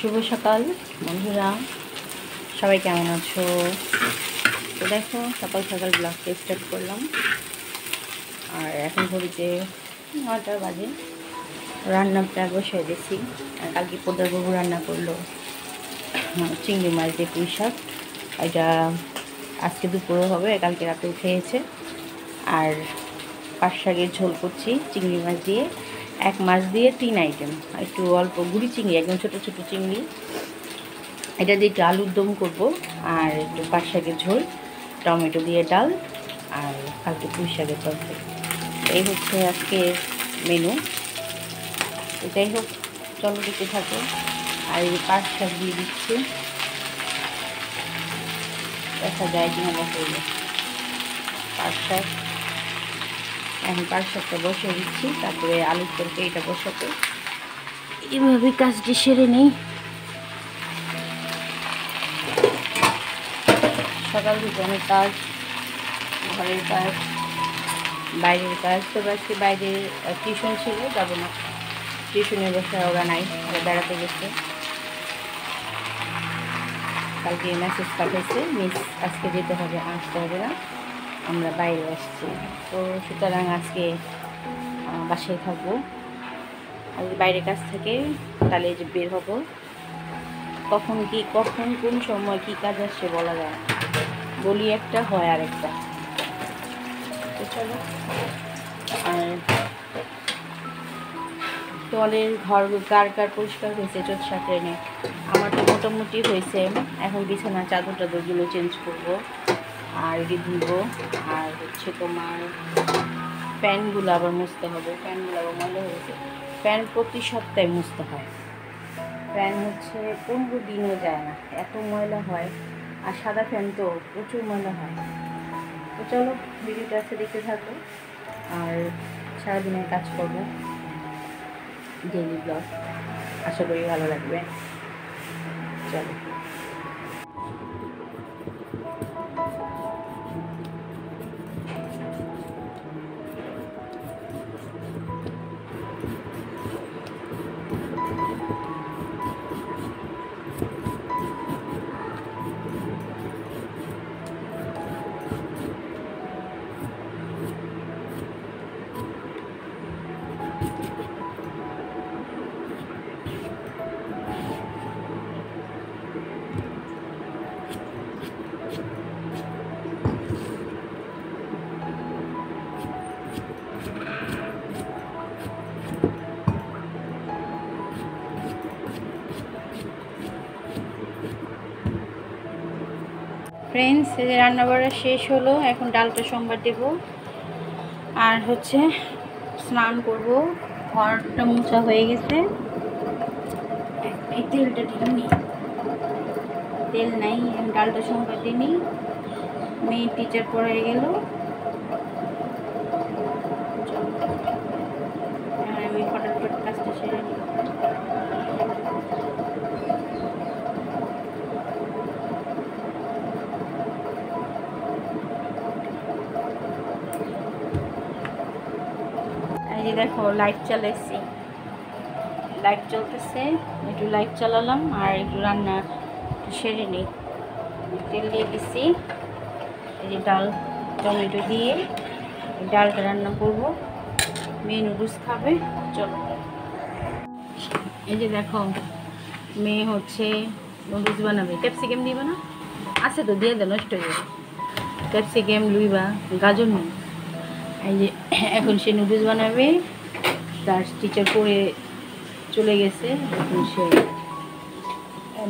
শুভ সকাল বন্ধুরা, সবাই কেমন আছো? তো দেখো, সকাল সকাল ব্লগটা স্টার্ট করলাম। আর এখন ঘড়িতে 9টা বাজে। রান্নাটা বসিয়ে দিয়েছি। আর কালকে পোদারবাবু রান্না করলো চিংড়ি মাছ দিয়ে পুঁই শাক। এটা আজকে দুপুরে হবে, কালকে রাতেও খেয়েছে। আর পাট শাকের ঝোল করছি চিংড়ি মাছ দিয়ে, 1 মাছ দিয়ে 3 আইটেম। একটু অল্প গুড়ি চিংড়ি, একদম ছোটো ছোটো চিংড়ি, এটা দিয়ে একটু আলুর দম করবো। আর একটু পাট শাকের ঝোল, টমেটো দিয়ে ডাল, আর কালকে পুঁই শাকের তরকারি। এই হচ্ছে আজকের মেনু। যাই হোক, চলো দিতে থাকো। আর এই পাট শাক দিয়ে দিচ্ছি, দেখা যায় কিনা বসে পাট শাক। এখন পাট শাকটা বসিয়ে দিচ্ছি, তারপরে আলুর তরকারিটা বসাতে। এইভাবে কাজটি সেরে নেই। সকাল থেকে অনেক কাজ, ঘরের কাজ, বাইরের কাজ। তো আজকে বাইরে টিউশন ছিল, যাবো না। টিউশনের বসে ওরা নাই, ওরা বেড়াতে গেছে। কালকে মেসেজ পাঠাইছে, মিস আজকে যেতে হবে, আসতে হবে না, আমরা বাইরে আসছি। তো সুতরাং আজকে বাসায় থাকবো। আজকে বাইরের কাছ থেকে তাহলে যে বের হব, কখন কোন সময় কি কাজ আসছে বলা যায় না। বলি একটা, হয় আরেকটা। তো চলো। আর তোয়ালের ঘর কার কার পরিষ্কার হয়েছে 4 ট্রেনে? আমার তো মোটামুটি হয়েছে। এখন বিছানা চাদর টাদরগুলো চেঞ্জ করব, আর ধুবো। আর হচ্ছে তোমার ফ্যানগুলো আবার মুছতে হবে। ফ্যানগুলো আবার ময়লা হয়েছে। ফ্যান প্রতি সপ্তাহে মুছতে হয়। ফ্যান হচ্ছে 15 দিনও যায় না, এত ময়লা হয়। আর সাদা ফ্যান তো প্রচুর ময়লা হয়। তো চলো, ভিডিওটা আছে দেখতে থাকো। আর সারাদিনের কাজ করবো, ডেইলি ব্লগ, আশা করি ভালো লাগবে। চলো। ফ্রেন্ডস, এই যে রান্না বাড়া শেষ হলো। এখন ডালটা সোমবার দেব, আর হচ্ছে স্নান করব। ঘরটা মোছা হয়ে গেছে। এই তেলটা দিইনি, তেল নাই। আমি ডালটা সোমবার দিইনি। মেয়ে টিচার পড়ে গেল। আমি ফটাফট কাজটা সেরে নিই। এই যে দেখো, লাইট চালাইছি, লাইট চলতেছে। একটু লাইট চালালাম, আর একটু রান্না সেরে নিই। তেল দিয়ে দিচ্ছি। এই যে ডাল, টমেটো দিয়ে ডালটা রান্না করব। মেয়ে নুডলস খাবে। চলো। এই যে দেখো, মেয়ে হচ্ছে নুডলস বানাবে। ক্যাপসিকাম দিবে না? আছে তো, দিয়ে দেয়, নষ্ট হয়ে যাবে। ক্যাপসিকাম লুইবা, গাজর নেই। এই যে এখন সে নুডলস বানাবে। তার টিচার করে চলে গেছে। এখন সে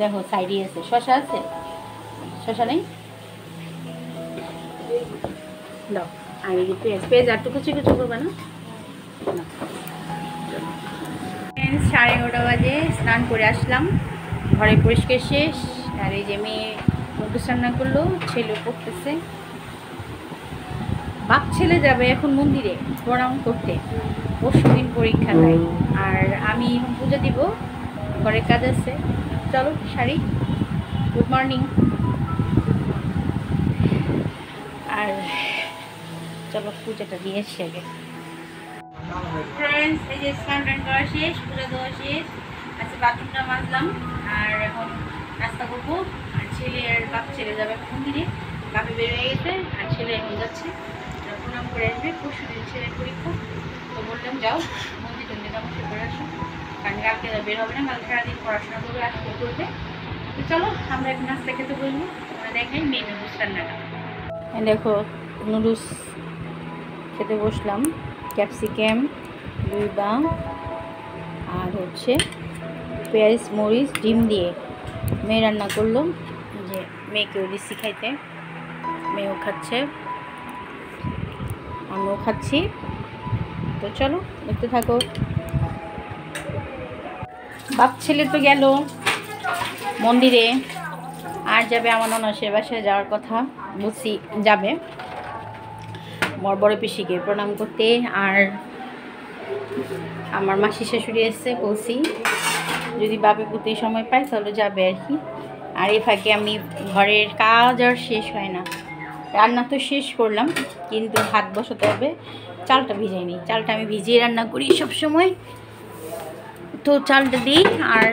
দেখো সাইডে আছে। শশা আছে? শশা নেই? দাও। আর এই যে পেঁয়াজ আর একটু কুচি কুচি করবে না? 11:30 বাজে। স্নান করে আসলাম, ঘরে পরিষ্কার শেষ। আর এই যে মেয়ে নুডলস রান্না করলো, ছেলে পড়তেছে। বাপ ছেলে যাবে এখন মন্দিরে প্রণাম করতে, পরশুদিন পরীক্ষা তাই। আর আমি এখন পুজো দিব, ঘরের কাজ আছে। চলো শাড়ি। Good morning. আর চলো পূজাটা দিয়ে এসছি আগে। ফ্রেন্ডস, এই যে স্নান টান করা শেষ, পুজো দেওয়া শেষ। আজকে বাথরুমটা মাজলাম। আর নাস্তা করবো। আর ছেলে আর বাপ ছেলে যাবে মন্দিরে, বাপে বের হয়ে গেছে আর ছেলে এখন যাচ্ছে প্রণাম করে আসবে। পরশু দিন ছেলের পরীক্ষা, তো বললাম যাও মন্দির টন্দির অবশ্যই করে আসো, কারণ কালকে বের হবে না, কালকে সারাদিন পড়াশোনা করবে, আজকে করবে। তো চলো আমরা এখন নাস্তা খেতে বলবো, তোমরা দেখাই মেয়ে নুডলস রান্নাটা। দেখো নুডলস খেতে বসলাম, ক্যাপসিকাম, দুইবা আর হচ্ছে পেঁয়াজ মরিচ ডিম দিয়ে মেয়ে রান্না করলো। যে মেয়েকেও দিচ্ছি খাইতে, মেয়েও খাচ্ছে, আমিও খাচ্ছি। তো চলো দেখতে থাকো। বাপ ছেলে তো গেল মন্দিরে, আর যাবে আমার ননসের বাসায় যাওয়ার কথা, বুঝছি যাবে বড় পিসিকে প্রণাম করতে। আর আমার মাসি শাশুড়ি এসছে, বলছি যদি বাপে পুতে সময় পাই তাহলে যাবে আর কি। আর এই ফাঁকে আমি ঘরের কাজ আর শেষ হয় না, রান্না তো শেষ করলাম কিন্তু ভাত বসাতে হবে। চালটা ভিজাইনি, চালটা আমি ভিজিয়ে রান্না করি সব সময়, তো চালটা দিই। আর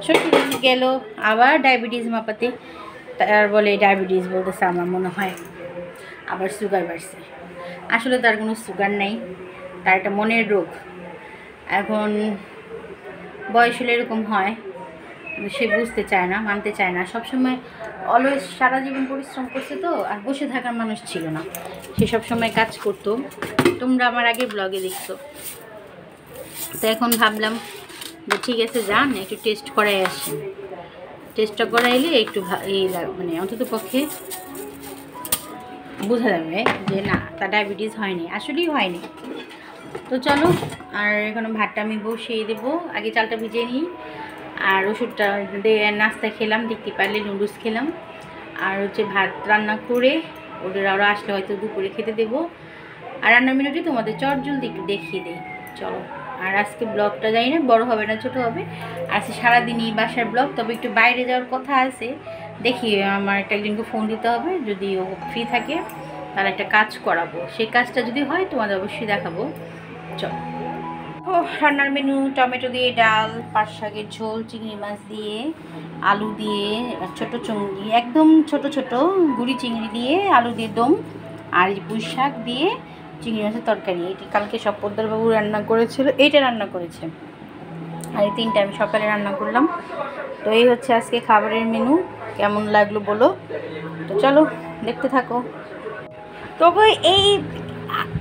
শ্বশুর গেল আবার ডায়াবেটিস মাপাতে, তার বলে ডায়াবেটিস বলতেছে, আমার মনে হয় আবার সুগার বাড়ছে। আসলে তার কোনো সুগার নেই, তার একটা মনের রোগ। এখন বয়স হলে এরকম হয়, সে বুঝতে চায় না, মানতে চায় না। সবসময় অলওয়েজ সারা জীবন পরিশ্রম করছে, তো আর বসে থাকার মানুষ ছিল না, সে সবসময় কাজ করতো। তোমরা আমার আগে ব্লগে দেখছো। তো এখন ভাবলাম যে ঠিক আছে যান একটু টেস্ট করাই আসেন, টেস্টটা করাইলে একটু মানে অন্তত পক্ষে বোঝা যাবে যে না তার ডায়াবেটিস হয়নি, আসলেই হয়নি। তো চলো, আর এখন ভাতটা আমি বসিয়ে দেবো, আগে চালটা ভিজিয়ে নিই। আর ওষুধটা নাস্তা খেলাম, দেখতে পারলে নুডলস খেলাম। আর হচ্ছে ভাত রান্না করে ওদের আরও আসলে হয়তো দুপুরে খেতে দেবো। আর রান্নার মিনিটে তোমাদের চটজলদি একটু দেখিয়ে দিই, চলো। আর আজকে ব্লগটা জানি না বড় হবে না ছোট হবে, আজকে সারাদিনই বাসার ব্লগ। তবে একটু বাইরে যাওয়ার কথা আছে, দেখি আমার একদিনকে ফোন দিতে হবে, যদি ও ফ্রি থাকে তাহলে একটা কাজ করাবো, সেই কাজটা যদি হয় তোমাদের অবশ্যই দেখাবো। চলো। ও রান্নার মেনু টমেটো দিয়ে ডাল, পাট শাকের ঝোল, চিংড়ি মাছ দিয়ে, আলু দিয়ে, ছোটো চিংড়ি একদম ছোট ছোট গুড়ি চিংড়ি দিয়ে আলু দিয়ে দম, আর পুঁই শাক দিয়ে চিংড়ি মাছের তরকারি। এটি কালকে সব পোদ্দারবাবু রান্না করেছিল, এইটা রান্না করেছে। আর এই তিনটা আমি সকালে রান্না করলাম। তো এই হচ্ছে আজকে খাবারের মেনু, কেমন লাগলো বলো। তো চলো দেখতে থাকো। তবে এই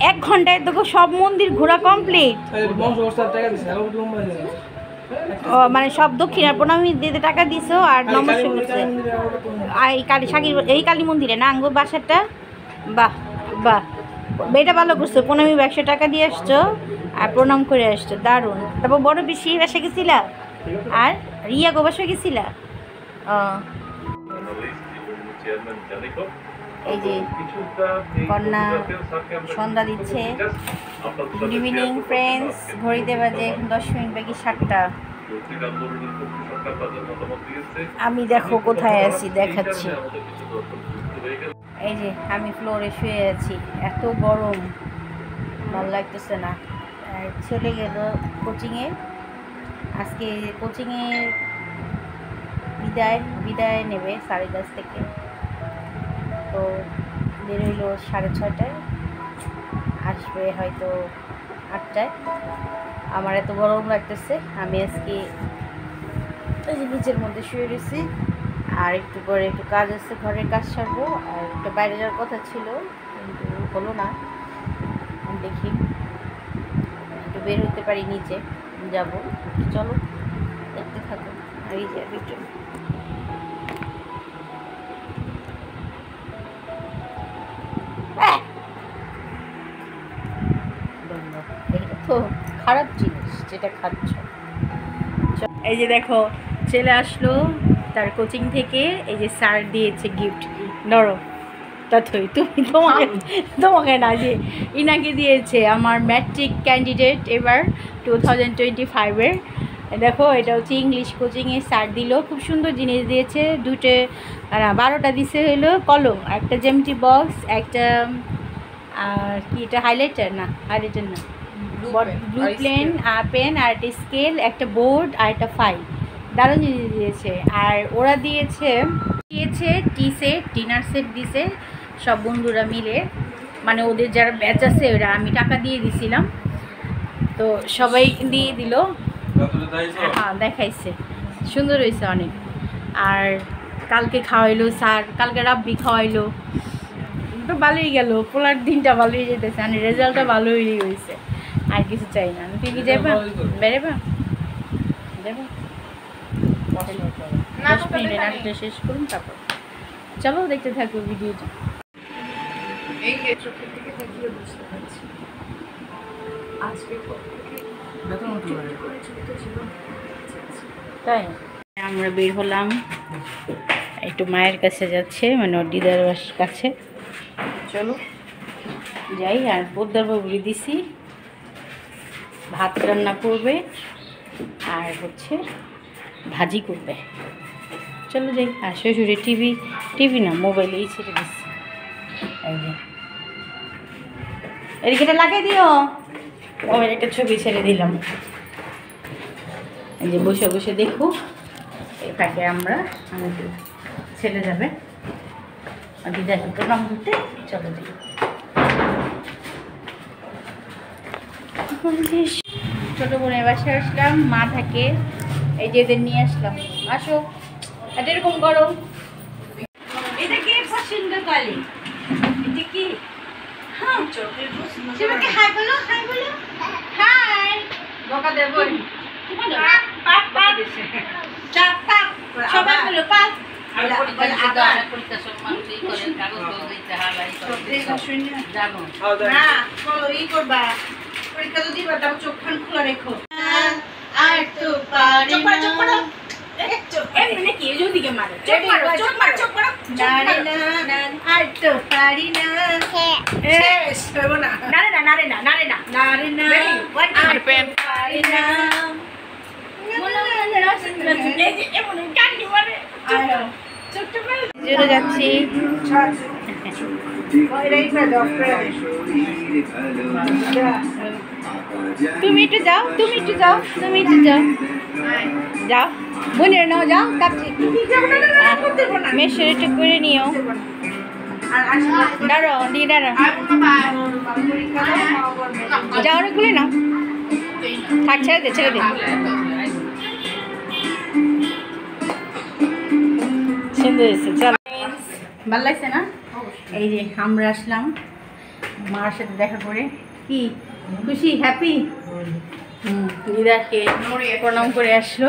1 ঘন্টায় তোকে সব মন্দির ঘোরা কমপ্লিট। ও মানে সব দক্ষিণার প্রণামী দিতে টাকা দিছো আর নমস্কার করছে। এই কালী সাকির এই কালী মন্দিরে না আঙ্গুর বাসারটা, বাহ বাহ, এটা ভালো করছো, প্রণামী 100 টাকা দিয়ে আসছো আর প্রণাম করে আসছো, দারুণ। তারপর বড় বেশি বাসা গেছিলা আর রিয়া গো বাসা গেছিলা। এই যে কন্যা সন্ধ্যা দিচ্ছে। গুড ইভিনিং ফ্রেন্ডস, ঘড়িতে বাজে এখন 10 মিনিট বাকি 7টা। আমি দেখো কোথায় আছি দেখাচ্ছি। এই যে আমি ফ্লোরে শুয়ে আছি, এত গরম ভালো লাগতেছে না। চলে গেল কোচিংয়ে, আজকে কোচিংয়ের বিদায় নেবে 10:30 থেকে। তো বেরোইলো 6:30টায়, আসবে হয়তো 8টায়। আমার এত গরম লাগতেছে, আমি আজকে এই যে নিচের মধ্যে শুয়ে রয়েছি। আর একটু পরে একটু কাজ আছে, ঘরের কাজ সারবো। আর একটু বাইরে যাওয়ার কথা ছিল কিন্তু হলো না, দেখি একটু বের হতে পারি, নিচে যাব। চলো দেখতে থাকো। আর এই যে একটু এটা তো খারাপ জিনিস যেটা খাচ্ছ। এই যে দেখো ছেলে আসলো তার কোচিং থেকে, এই যে স্যার দিয়েছে গিফট, নরম তথই তুমি তোমাকে না, যে ইনাকে দিয়েছে আমার ম্যাট্রিক ক্যান্ডিডেট এবার 2025-এর। দেখো এটা হচ্ছে ইংলিশ কোচিংয়ে স্যার দিল, খুব সুন্দর জিনিস দিয়েছে। 12টা দিছে হলো কলম, একটা জ্যামিতি বক্স, একটা আর কি এটা হাইলাইটার না ব্লু পেন আর একটা স্কেল, একটা বোর্ড আর একটা ফাইল। দারুণ জিনিস দিয়েছে। আর ওরা দিয়েছে টি সেট, ডিনার সেট দিয়েছে সব বন্ধুরা মিলে, মানে ওদের যারা ব্যাচ আছে ওরা, আমি টাকা দিয়ে দিছিলাম, তো সবাই দিয়ে দিল। হ্যাঁ দেখাইছে, সুন্দর হয়েছে অনেক। আর কালকে খাওয়াইলো স্যার, কালকে রাব্বি খাওয়াইলো, তো ভালোই গেল, পোলার দিনটা ভালোই যেতেছে, মানে রেজাল্টটা ভালোই হয়েছে, আর কিছু চাই না। তুই কি যাবা বেরোবা? যাবো 10 মিনিটে নাটকটা শেষ করুন, তারপর চলো দেখতে থাকবো ভিডিওটা। তাই আমরা বের হলাম, একটু মায়ের কাছে যাচ্ছে, মানে ওর দিদার কাছে। চলো যাই। আর পোদ্দার বলে দিছি ভাত রান্না করবে আর হচ্ছে ভাজি করবে। চলো যাই। আর শ্বশুরে টিভি না মোবাইলেই ছেড়ে দিচ্ছি। এই যে এদিকে লাগিয়ে দিও, ওর একটা ছবি ছেড়ে দিলাম, এই যে বসে বসে দেখো। এই ফাঁকে আমরা ছেড়ে যাবে দিদাকে প্রণাম করতে। চলো যাই। ছোটো বোনের বাসায় আসলাম, মা থাকে, এই যে এদের নিয়ে আসলাম। আসো, এটা এরকম করো। এটা কি পছন্দ করে? এটা কি? হ্যাঁ, সেটাকে হাই বলো, হাই বলো, হাই। বকা দেব। পাপ পাপ চাপ পাপ, সবাই বলো পাপ। পরীক্ষা সব মানুষই করেন, কাগজ দিতে হালাই যাবো না, চলো ই করবা, পরীক্ষা তো দিবা, তারপর চোখ খান খোলা রেখো। আর তো পারি না, এমনি কি ওদিকে মারো, চোখ মারো, চোখ মারো, চোখ মারো, নারে না, আর তো পারি না, এস হবে না, নারে না, নারে না, নারে না, নারে না, আর পেন পারি না, জোরে যাচ্ছি। তুমি একটু যাও, তুমি একটু যাও, তুমি একটু যাও, যাও বোনের নাও, যাও কাছে মেশো একটু করে নিও। দাঁড়ো দিয়ে দাঁড়ো, যাও অনেকগুলি না, থাক ছেড়ে দে, ছেড়ে দে। সুন্দর হয়েছে, চল। ভালো লাগছে না? এই যে আমরা আসলাম মার সাথে দেখা করে, কি খুশি, হ্যাপি? দিদাকে প্রণাম করে আসলো।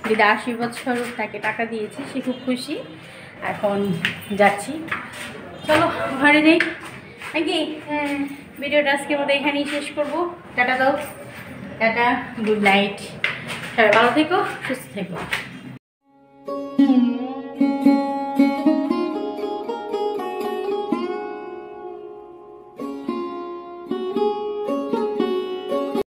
দিদা 80 বছর, তাকে টাকা দিয়েছি, সে খুব খুশি। এখন যাচ্ছি, চলো ঘরে যাই নাকি। ভিডিওটা আজকের মতো এখানেই শেষ করবো। টাটা দাও, টাটা, গুড নাইট, সবাই ভালো থেকো, সুস্থ থেকো।